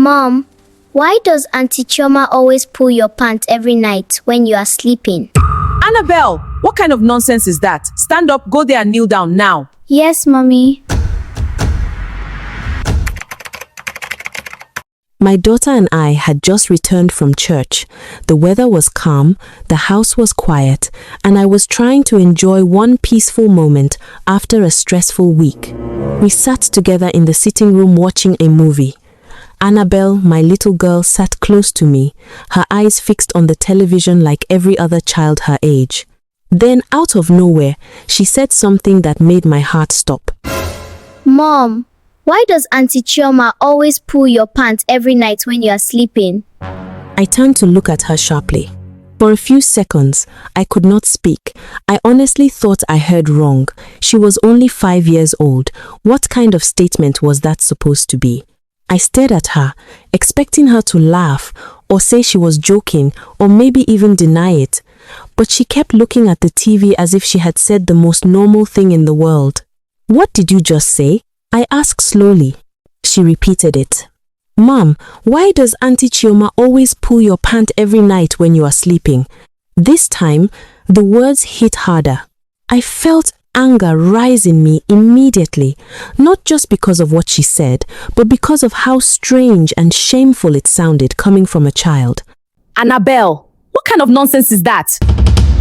Mom, why does Auntie Chioma always pull your pants every night when you are sleeping? Annabelle, what kind of nonsense is that? Stand up, go there and kneel down now. Yes, Mommy. My daughter and I had just returned from church. The weather was calm, the house was quiet, and I was trying to enjoy one peaceful moment after a stressful week. We sat together in the sitting room watching a movie. Annabelle, my little girl, sat close to me, her eyes fixed on the television like every other child her age. Then, out of nowhere, she said something that made my heart stop. Mom, why does Auntie Chioma always pull your pants every night when you are sleeping? I turned to look at her sharply. For a few seconds, I could not speak. I honestly thought I heard wrong. She was only 5 years old. What kind of statement was that supposed to be? I stared at her, expecting her to laugh or say she was joking or maybe even deny it. But she kept looking at the TV as if she had said the most normal thing in the world. "What did you just say?" I asked slowly. She repeated it. "Mom, why does Auntie Chioma always pull your pant every night when you are sleeping?" This time, the words hit harder. I felt anger rise in me immediately, not just because of what she said, but because of how strange and shameful it sounded coming from a child. Annabelle, what kind of nonsense is that?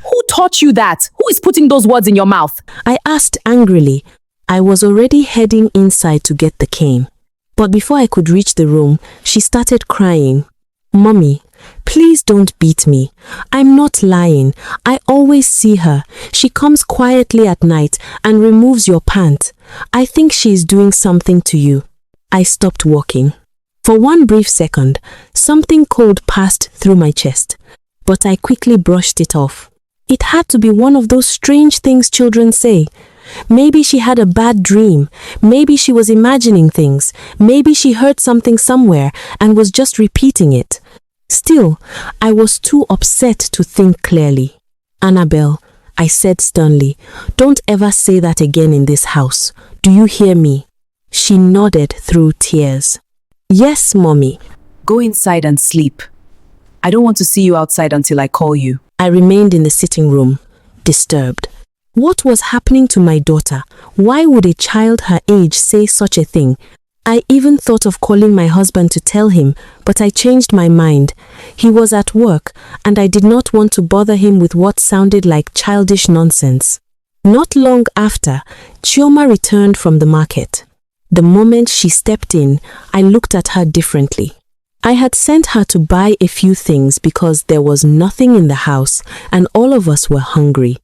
Who taught you that? Who is putting those words in your mouth? I asked angrily. I was already heading inside to get the cane. But before I could reach the room, she started crying. "Mommy, please don't beat me. I'm not lying. I always see her. She comes quietly at night and removes your pant. I think she is doing something to you." I stopped walking. For one brief second, something cold passed through my chest, but I quickly brushed it off. It had to be one of those strange things children say. Maybe she had a bad dream. Maybe she was imagining things. Maybe she heard something somewhere and was just repeating it. Still, I was too upset to think clearly. "Annabelle," I said sternly, "don't ever say that again in this house. Do you hear me?" She nodded through tears. "Yes, Mommy." Go inside and sleep. I don't want to see you outside until I call you. I remained in the sitting room, disturbed. What was happening to my daughter? Why would a child her age say such a thing? I even thought of calling my husband to tell him, but I changed my mind. He was at work, and I did not want to bother him with what sounded like childish nonsense. Not long after, Chioma returned from the market. The moment she stepped in, I looked at her differently. I had sent her to buy a few things because there was nothing in the house and all of us were hungry.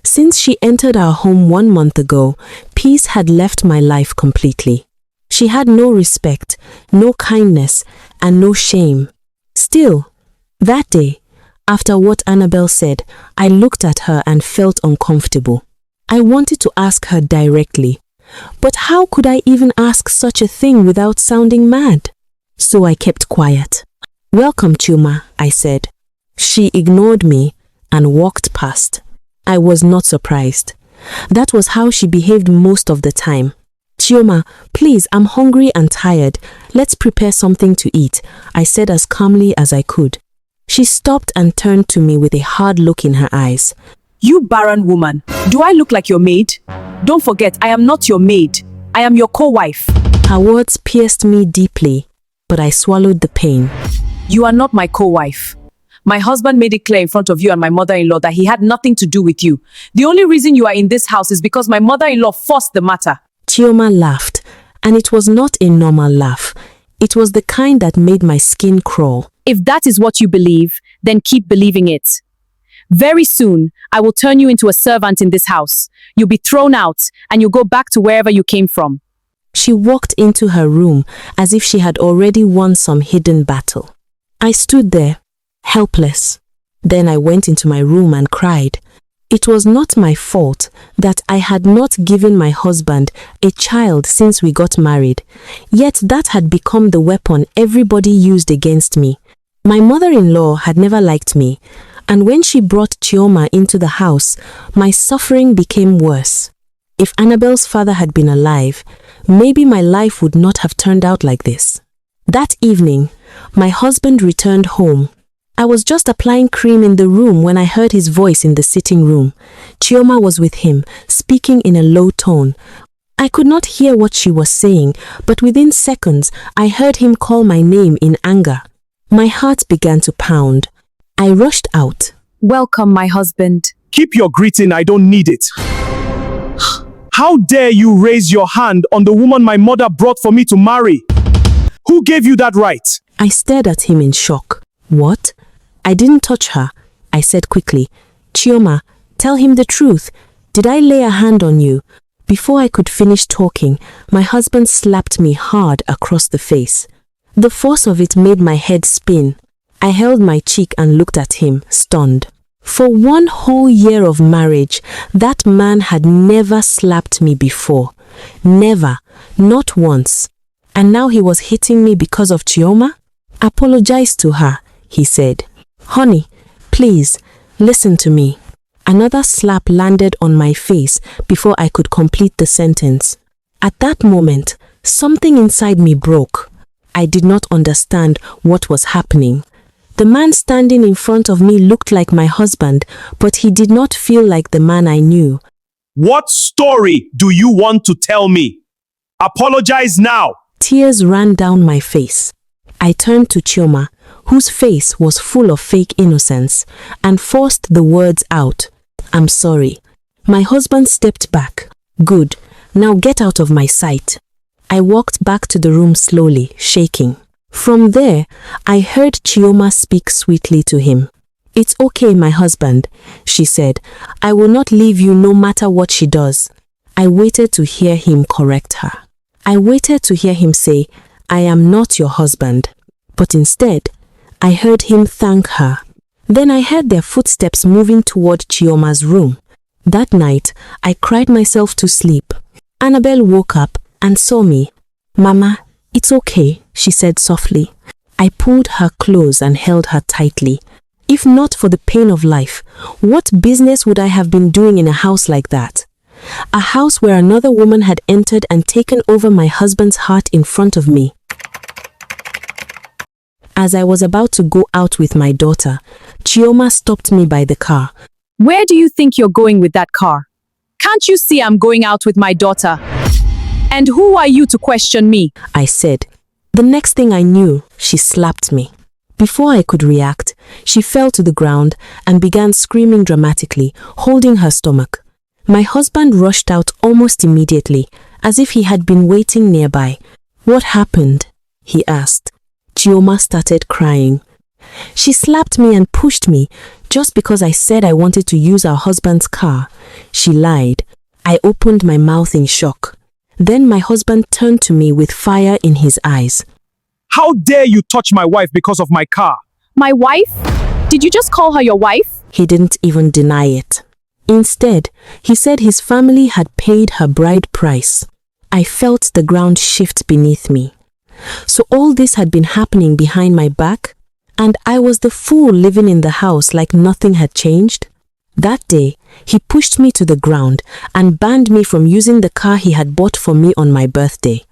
Since she entered our home 1 month ago, peace had left my life completely. She had no respect, no kindness, and no shame. Still, that day, after what Annabelle said, I looked at her and felt uncomfortable. I wanted to ask her directly, but how could I even ask such a thing without sounding mad? So I kept quiet. "Welcome, Chioma," I said. She ignored me and walked past. I was not surprised. That was how she behaved most of the time. "Chioma, please, I'm hungry and tired. Let's prepare something to eat," I said as calmly as I could. She stopped and turned to me with a hard look in her eyes. You barren woman, do I look like your maid? Don't forget, I am not your maid. I am your co-wife. Her words pierced me deeply, but I swallowed the pain. You are not my co-wife. My husband made it clear in front of you and my mother-in-law that he had nothing to do with you. The only reason you are in this house is because my mother-in-law forced the matter. Chioma laughed, and it was not a normal laugh. It was the kind that made my skin crawl. If that is what you believe, then keep believing it. Very soon, I will turn you into a servant in this house. You'll be thrown out, and you'll go back to wherever you came from. She walked into her room as if she had already won some hidden battle. I stood there, helpless. Then I went into my room and cried. It was not my fault that I had not given my husband a child since we got married, yet that had become the weapon everybody used against me. My mother-in-law had never liked me, and when she brought Chioma into the house, my suffering became worse. If Annabelle's father had been alive, maybe my life would not have turned out like this. That evening, my husband returned home. I was just applying cream in the room when I heard his voice in the sitting room. Chioma was with him, speaking in a low tone. I could not hear what she was saying, but within seconds, I heard him call my name in anger. My heart began to pound. I rushed out. Welcome, my husband. Keep your greeting, I don't need it. How dare you raise your hand on the woman my mother brought for me to marry? Who gave you that right? I stared at him in shock. What? I didn't touch her, I said quickly. Chioma, tell him the truth. Did I lay a hand on you? Before I could finish talking, my husband slapped me hard across the face. The force of it made my head spin. I held my cheek and looked at him, stunned. For 1 whole year of marriage, that man had never slapped me before. Never, not once. And now he was hitting me because of Chioma? Apologize to her, he said. Honey, please, listen to me. Another slap landed on my face before I could complete the sentence. At that moment, something inside me broke. I did not understand what was happening. The man standing in front of me looked like my husband, but he did not feel like the man I knew. What story do you want to tell me? Apologize now. Tears ran down my face. I turned to Chioma, whose face was full of fake innocence, and forced the words out. I'm sorry. My husband stepped back. Good. Now get out of my sight. I walked back to the room slowly, shaking. From there, I heard Chioma speak sweetly to him. It's okay, my husband, she said. I will not leave you no matter what she does. I waited to hear him correct her. I waited to hear him say, I am not your husband. But instead, I heard him thank her. Then I heard their footsteps moving toward Chioma's room. That night, I cried myself to sleep. Annabelle woke up and saw me. Mama, it's okay, she said softly. I pulled her close and held her tightly. If not for the pain of life, what business would I have been doing in a house like that? A house where another woman had entered and taken over my husband's heart in front of me. As I was about to go out with my daughter, Chioma stopped me by the car. Where do you think you're going with that car? Can't you see I'm going out with my daughter? And who are you to question me? I said. The next thing I knew, she slapped me. Before I could react, she fell to the ground and began screaming dramatically, holding her stomach. My husband rushed out almost immediately, as if he had been waiting nearby. What happened? He asked. Chioma started crying. She slapped me and pushed me just because I said I wanted to use our husband's car. She lied. I opened my mouth in shock. Then my husband turned to me with fire in his eyes. How dare you touch my wife because of my car? My wife? Did you just call her your wife? He didn't even deny it. Instead, he said his family had paid her bride price. I felt the ground shift beneath me. So all this had been happening behind my back, and I was the fool living in the house like nothing had changed? That day, he pushed me to the ground and banned me from using the car he had bought for me on my birthday.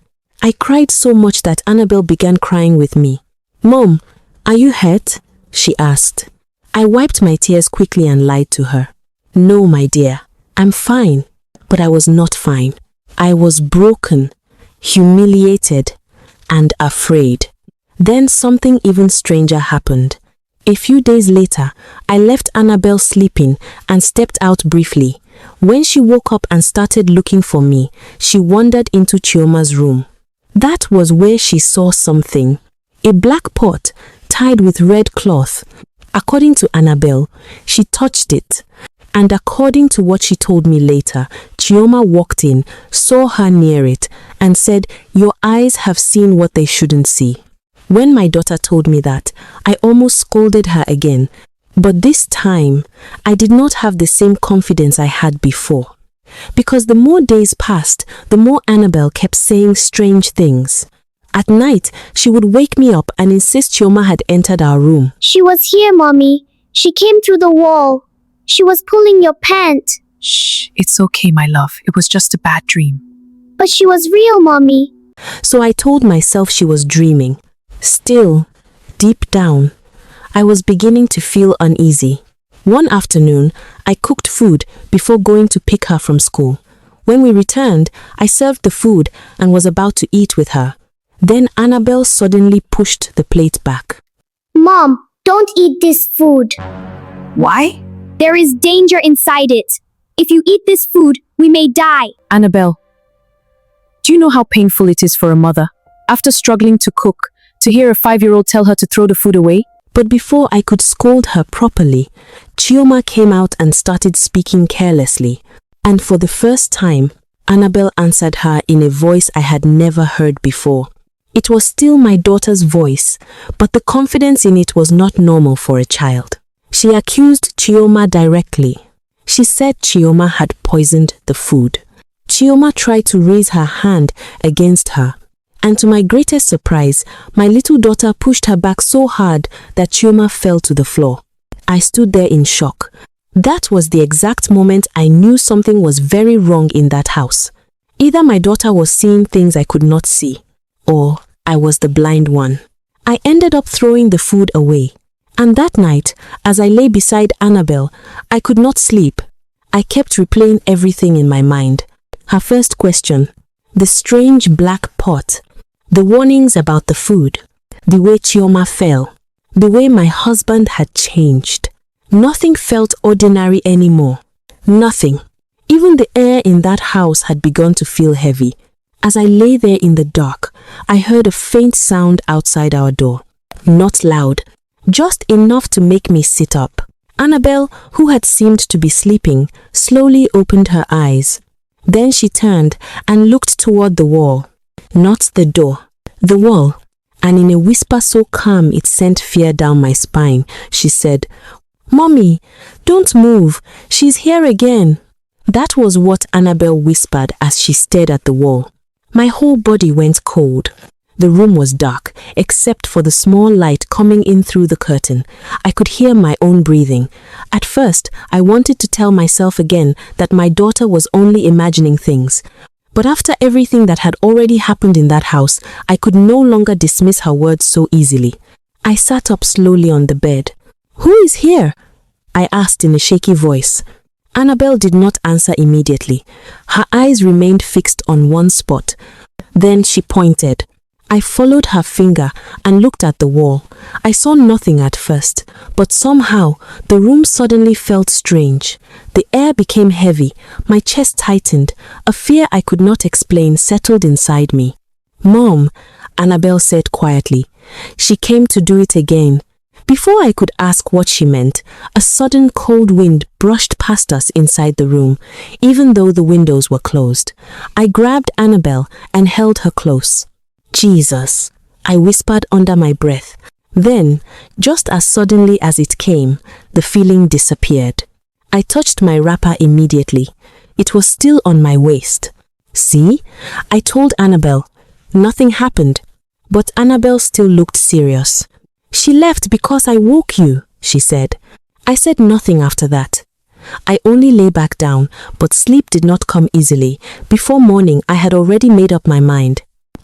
I cried so much that Annabelle began crying with me. Mom, are you hurt? She asked. I wiped my tears quickly and lied to her. No, my dear, I'm fine. But I was not fine. I was broken, humiliated, and afraid. Then something even stranger happened. A few days later, I left Annabelle sleeping and stepped out briefly. When she woke up and started looking for me, she wandered into Chioma's room. That was where she saw something. A black pot tied with red cloth. According to Annabelle, she touched it. And according to what she told me later, Chioma walked in, saw her near it, and said, "Your eyes have seen what they shouldn't see." When my daughter told me that, I almost scolded her again. But this time, I did not have the same confidence I had before. Because the more days passed, the more Annabelle kept saying strange things. At night, she would wake me up and insist Chioma had entered our room. She was here, Mommy. She came through the wall. She was pulling your pant. Shh, it's okay, my love. It was just a bad dream. But she was real, Mommy. So I told myself she was dreaming. Still, deep down, I was beginning to feel uneasy. One afternoon, I cooked food before going to pick her from school. When we returned, I served the food and was about to eat with her. Then Annabelle suddenly pushed the plate back. Mom, don't eat this food. Why? There is danger inside it. If you eat this food, we may die. Annabelle, do you know how painful it is for a mother, after struggling to cook, to hear a 5-year-old tell her to throw the food away? But before I could scold her properly, Chioma came out and started speaking carelessly. And for the first time, Annabelle answered her in a voice I had never heard before. It was still my daughter's voice, but the confidence in it was not normal for a child. She accused Chioma directly. She said Chioma had poisoned the food. Chioma tried to raise her hand against her, and to my greatest surprise, my little daughter pushed her back so hard that Chioma fell to the floor. I stood there in shock. That was the exact moment I knew something was very wrong in that house. Either my daughter was seeing things I could not see, or I was the blind one. I ended up throwing the food away. And that night, as I lay beside Annabelle, I could not sleep. I kept replaying everything in my mind. Her first question, the strange black pot, the warnings about the food, the way Chioma fell, the way my husband had changed. Nothing felt ordinary anymore. Nothing. Even the air in that house had begun to feel heavy. As I lay there in the dark, I heard a faint sound outside our door. Not loud, just enough to make me sit up. Annabelle, who had seemed to be sleeping, slowly opened her eyes. Then she turned and looked toward the wall. Not the door, the wall. And in a whisper so calm it sent fear down my spine, she said, "Mommy, don't move. She's here again." That was what Annabelle whispered as she stared at the wall. My whole body went cold. The room was dark, except for the small light coming in through the curtain. I could hear my own breathing. At first, I wanted to tell myself again that my daughter was only imagining things. But after everything that had already happened in that house, I could no longer dismiss her words so easily. I sat up slowly on the bed. "Who is here?" I asked in a shaky voice. Annabelle did not answer immediately. Her eyes remained fixed on one spot. Then she pointed. I followed her finger and looked at the wall. I saw nothing at first, but somehow the room suddenly felt strange. The air became heavy, my chest tightened, a fear I could not explain settled inside me. "Mom," Annabelle said quietly. She came to do it again. Before I could ask what she meant, a sudden cold wind brushed past us inside the room, even though the windows were closed. I grabbed Annabelle and held her close. "Jesus," I whispered under my breath. Then, just as suddenly as it came, the feeling disappeared. I touched my wrapper immediately. It was still on my waist. "See?" I told Annabelle. Nothing happened, but Annabelle still looked serious. "She left because I woke you," she said. I said nothing after that. I only lay back down, but sleep did not come easily. Before morning, I had already made up my mind.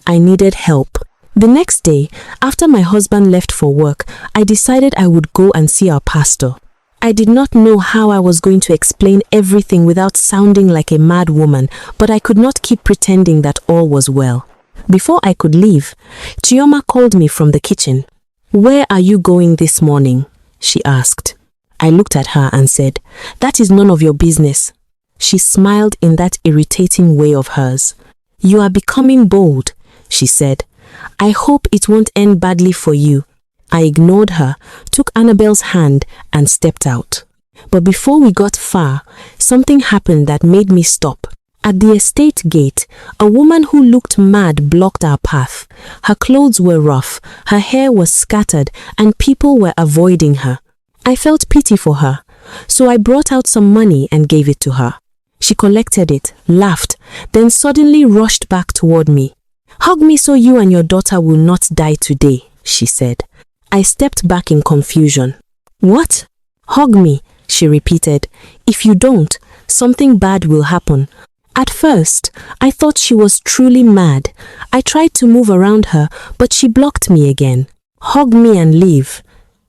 I needed help. The next day, after my husband left for work, I decided I would go and see our pastor. I did not know how I was going to explain everything without sounding like a mad woman, but I could not keep pretending that all was well. Before I could leave, Chioma called me from the kitchen. "Where are you going this morning?" she asked. I looked at her and said, "That is none of your business." She smiled in that irritating way of hers. "You are becoming bold," she said. "I hope it won't end badly for you." I ignored her, took Annabelle's hand, and stepped out. But before we got far, something happened that made me stop. At the estate gate, a woman who looked mad blocked our path. Her clothes were rough, her hair was scattered, and people were avoiding her. I felt pity for her, so I brought out some money and gave it to her. She collected it, laughed, then suddenly rushed back toward me. "Hug me so you and your daughter will not die today," she said. I stepped back in confusion. "What?" "Hug me," she repeated. "If you don't, something bad will happen." At first, I thought she was truly mad. I tried to move around her, but she blocked me again. "Hug me and leave,"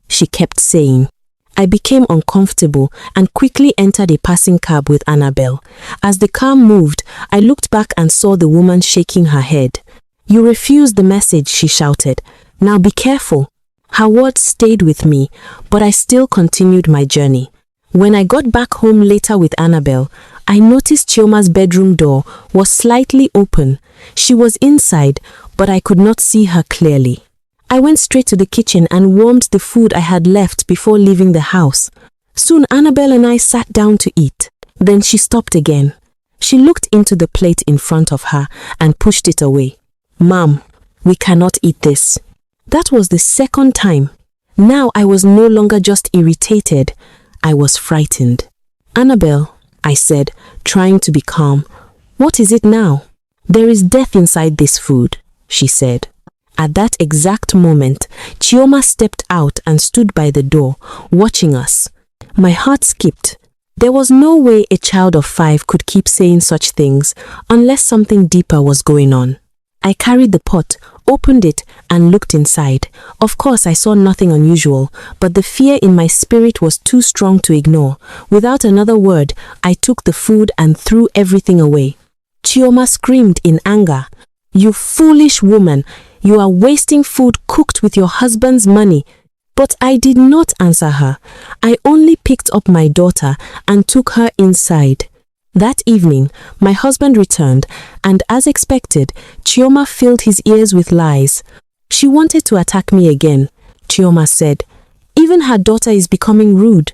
she kept saying. I became uncomfortable and quickly entered a passing cab with Annabelle. As the car moved, I looked back and saw the woman shaking her head. "You refused the message," she shouted. "Now be careful." Her words stayed with me, but I still continued my journey. When I got back home later with Annabelle, I noticed Chioma's bedroom door was slightly open. She was inside, but I could not see her clearly. I went straight to the kitchen and warmed the food I had left before leaving the house. Soon Annabelle and I sat down to eat. Then she stopped again. She looked into the plate in front of her and pushed it away. "Mom, we cannot eat this." That was the second time. Now I was no longer just irritated. I was frightened. "Annabelle," I said, trying to be calm, "what is it now?" "There is death inside this food," she said. At that exact moment, Chioma stepped out and stood by the door, watching us. My heart skipped. There was no way a child of 5 could keep saying such things unless something deeper was going on. I carried the pot, opened it, and looked inside. Of course, I saw nothing unusual, but the fear in my spirit was too strong to ignore. Without another word, I took the food and threw everything away. Chioma screamed in anger. "You foolish woman! You are wasting food cooked with your husband's money." But I did not answer her. I only picked up my daughter and took her inside. That evening, my husband returned, and as expected, Chioma filled his ears with lies. "She wanted to attack me again," Chioma said. "Even her daughter is becoming rude."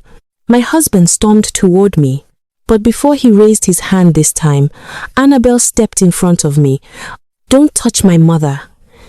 My husband stormed toward me. But before he raised his hand this time, Annabelle stepped in front of me. "Don't touch my mother,"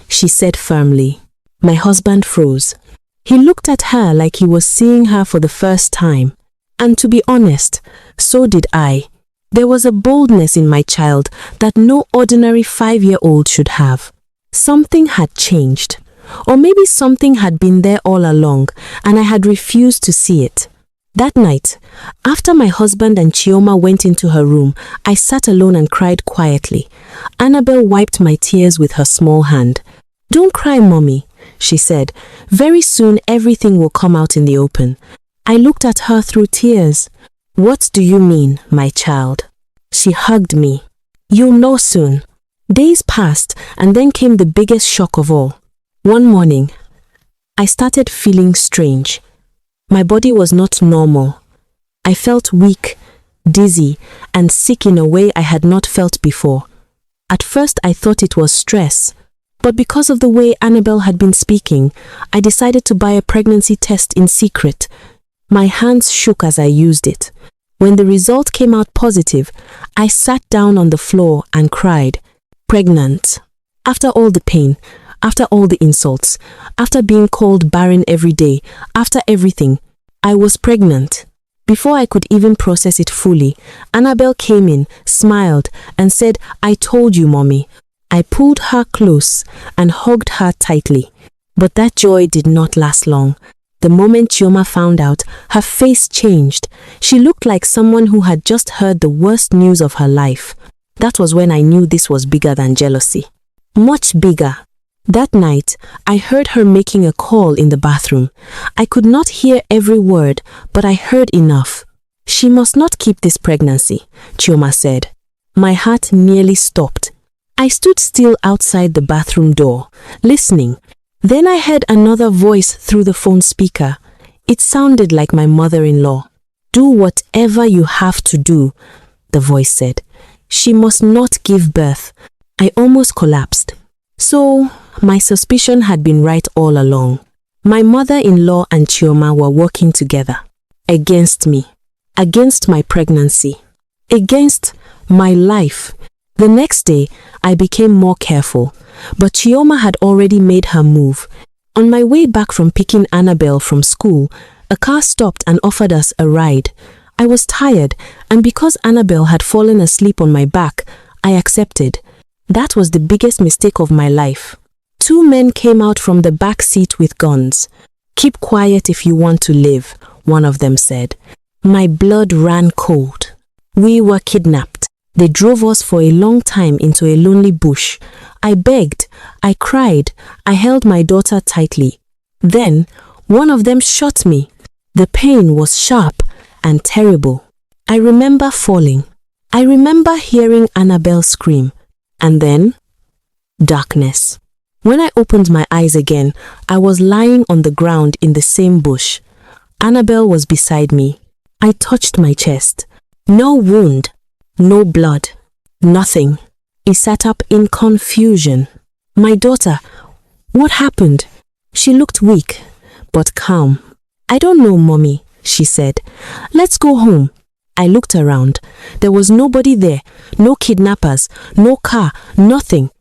she said firmly. My husband froze. He looked at her like he was seeing her for the first time. And to be honest, so did I. There was a boldness in my child that no ordinary 5-year-old should have. Something had changed. Or maybe something had been there all along, and I had refused to see it. That night, after my husband and Chioma went into her room, I sat alone and cried quietly. Annabelle wiped my tears with her small hand. "Don't cry, Mommy," she said. "Very soon everything will come out in the open." I looked at her through tears. "What do you mean, my child?" She hugged me. "You'll know soon." Days passed, and then came the biggest shock of all. One morning, I started feeling strange. My body was not normal. I felt weak, dizzy, and sick in a way I had not felt before. At first I thought it was stress, but because of the way Annabelle had been speaking, I decided to buy a pregnancy test in secret. My hands shook as I used it. When the result came out positive, I sat down on the floor and cried. Pregnant. After all the pain, after all the insults, after being called barren every day, after everything, I was pregnant. Before I could even process it fully, Annabelle came in, smiled, and said, "I told you, Mommy." I pulled her close and hugged her tightly. But that joy did not last long. The moment Chioma found out, her face changed. She looked like someone who had just heard the worst news of her life. That was when I knew this was bigger than jealousy. Much bigger. That night, I heard her making a call in the bathroom. I could not hear every word, but I heard enough. "She must not keep this pregnancy," Chioma said. My heart nearly stopped. I stood still outside the bathroom door, listening. Then I heard another voice through the phone speaker. It sounded like my mother-in-law. "Do whatever you have to do," the voice said. "She must not give birth." I almost collapsed. So, my suspicion had been right all along. My mother-in-law and Chioma were working together. Against me. Against my pregnancy. Against my life. The next day, I became more careful. But Chioma had already made her move. On my way back from picking Annabelle from school, a car stopped and offered us a ride. I was tired, and because Annabelle had fallen asleep on my back, I accepted. That was the biggest mistake of my life. 2 men came out from the back seat with guns. "Keep quiet if you want to live," one of them said. My blood ran cold. We were kidnapped. They drove us for a long time into a lonely bush. I begged, I cried, I held my daughter tightly. Then, one of them shot me. The pain was sharp and terrible. I remember falling. I remember hearing Annabelle scream. And then, darkness. When I opened my eyes again, I was lying on the ground in the same bush. Annabelle was beside me. I touched my chest. No wound, no blood, nothing. He sat up in confusion. My daughter, what happened? She looked weak, but calm. I don't know, Mommy, she said. Let's go home. I looked around. There was nobody there, no kidnappers, no car, nothing.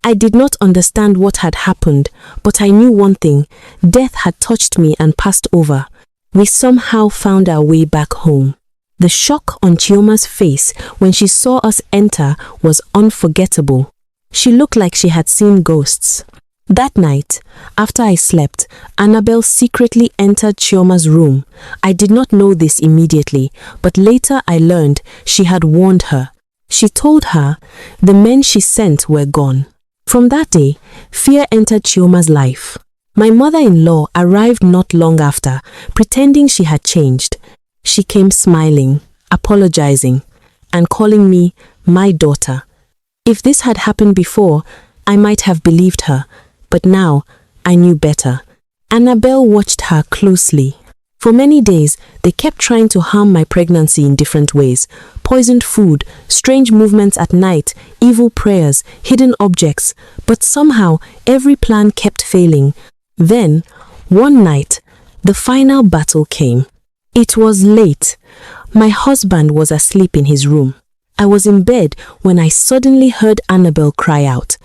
I did not understand what had happened, but I knew one thing. Death had touched me and passed over. We somehow found our way back home. The shock on Chioma's face when she saw us enter was unforgettable. She looked like she had seen ghosts. That night, after I slept, Annabelle secretly entered Chioma's room. I did not know this immediately, but later I learned she had warned her. She told her the men she sent were gone. From that day, fear entered Chioma's life. My mother-in-law arrived not long after, pretending she had changed. She came smiling, apologizing, and calling me my daughter. If this had happened before, I might have believed her, but now I knew better. Annabelle watched her closely. For many days, they kept trying to harm my pregnancy in different ways. Poisoned food, strange movements at night, evil prayers, hidden objects, but somehow every plan kept failing. Then, one night, the final battle came. It was late. My husband was asleep in his room. I was in bed when I suddenly heard Annabelle cry out.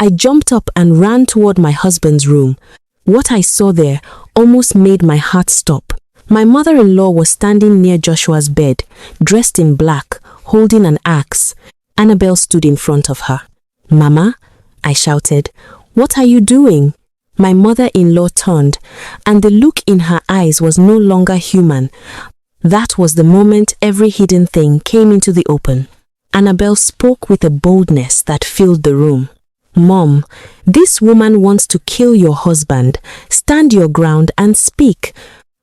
I jumped up and ran toward my husband's room. What I saw there almost made my heart stop. My mother-in-law was standing near Joshua's bed, dressed in black, holding an axe. Annabelle stood in front of her. "Mama," I shouted, "what are you doing?" My mother-in-law turned, and the look in her eyes was no longer human. That was the moment every hidden thing came into the open. Annabelle spoke with a boldness that filled the room. "Mom, this woman wants to kill your husband. Stand your ground and speak."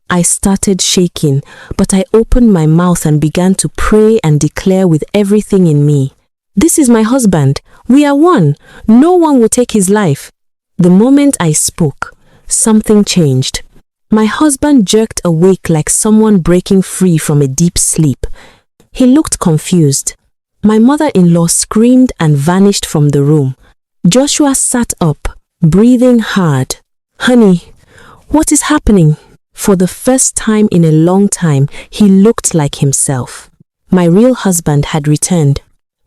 I started shaking, but I opened my mouth and began to pray and declare with everything in me. "This is my husband. We are one. No one will take his life." The moment I spoke, something changed. My husband jerked awake like someone breaking free from a deep sleep. He looked confused. My mother-in-law screamed and vanished from the room. Joshua sat up, breathing hard. "Honey, what is happening?" For the first time in a long time, he looked like himself. My real husband had returned.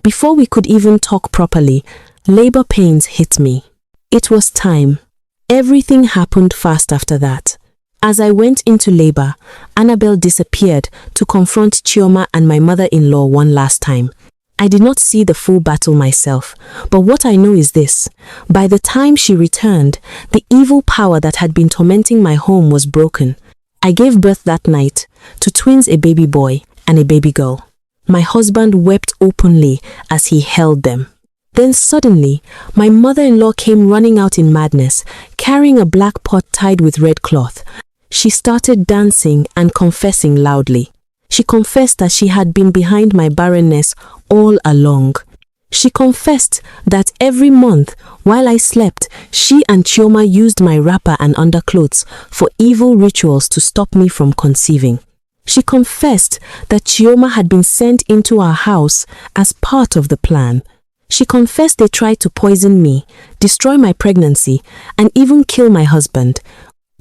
Before we could even talk properly, labor pains hit me. It was time. Everything happened fast after that. As I went into labor, Annabelle disappeared to confront Chioma and my mother-in-law one last time. I did not see the full battle myself, but what I know is this. By the time she returned, the evil power that had been tormenting my home was broken. I gave birth that night to twins, a baby boy and a baby girl. My husband wept openly as he held them. Then suddenly, my mother-in-law came running out in madness, carrying a black pot tied with red cloth. She started dancing and confessing loudly. She confessed that she had been behind my barrenness all along. She confessed that every month, while I slept, she and Chioma used my wrapper and underclothes for evil rituals to stop me from conceiving. She confessed that Chioma had been sent into our house as part of the plan. She confessed they tried to poison me, destroy my pregnancy, and even kill my husband.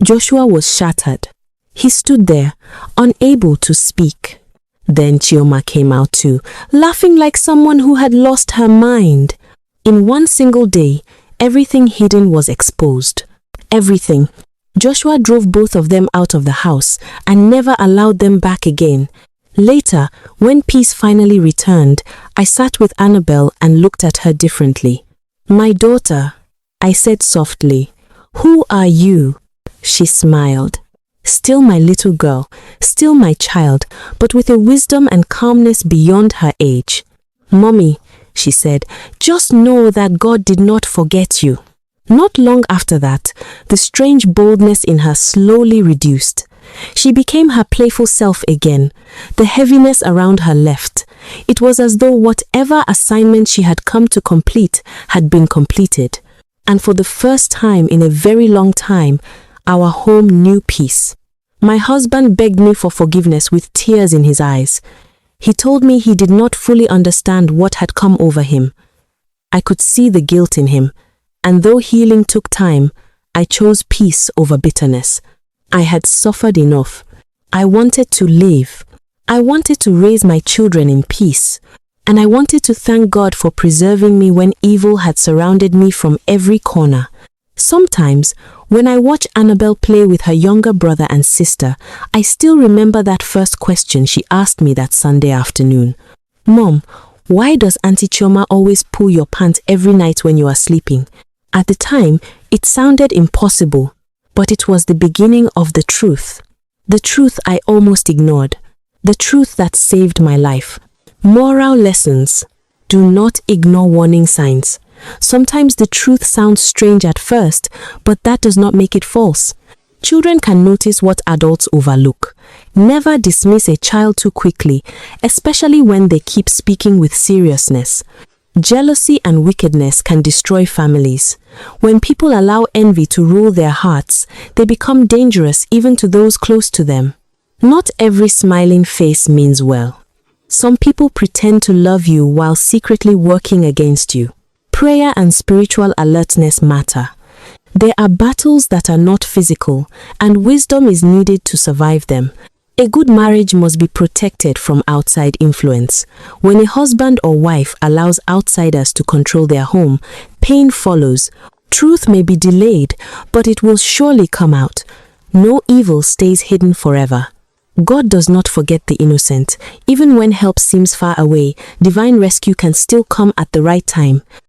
Joshua was shattered. He stood there, unable to speak. Then Chioma came out too, laughing like someone who had lost her mind. In one single day, everything hidden was exposed. Everything. Joshua drove both of them out of the house and never allowed them back again. Later, when peace finally returned, I sat with Annabelle and looked at her differently. "My daughter," I said softly. "Who are you?" She smiled. Still my little girl, still my child, but with a wisdom and calmness beyond her age. "Mommy," she said, "just know that God did not forget you." Not long after that, the strange boldness in her slowly reduced. She became her playful self again. The heaviness around her left. It was as though whatever assignment she had come to complete had been completed. And for the first time in a very long time, our home knew peace. My husband begged me for forgiveness with tears in his eyes. He told me he did not fully understand what had come over him. I could see the guilt in him, and though healing took time, I chose peace over bitterness. I had suffered enough. I wanted to live. I wanted to raise my children in peace. And I wanted to thank God for preserving me when evil had surrounded me from every corner. Sometimes, when I watch Annabelle play with her younger brother and sister, I still remember that first question she asked me that Sunday afternoon. "Mom, why does Auntie Chioma always pull your pants every night when you are sleeping?" At the time, it sounded impossible, but it was the beginning of the truth. The truth I almost ignored. The truth that saved my life. Moral lessons. Do not ignore warning signs. Sometimes the truth sounds strange at first, but that does not make it false. Children can notice what adults overlook. Never dismiss a child too quickly, especially when they keep speaking with seriousness. Jealousy and wickedness can destroy families. When people allow envy to rule their hearts, they become dangerous even to those close to them. Not every smiling face means well. Some people pretend to love you while secretly working against you. Prayer and spiritual alertness matter. There are battles that are not physical, and wisdom is needed to survive them. A good marriage must be protected from outside influence. When a husband or wife allows outsiders to control their home, pain follows. Truth may be delayed, but it will surely come out. No evil stays hidden forever. God does not forget the innocent. Even when help seems far away, divine rescue can still come at the right time.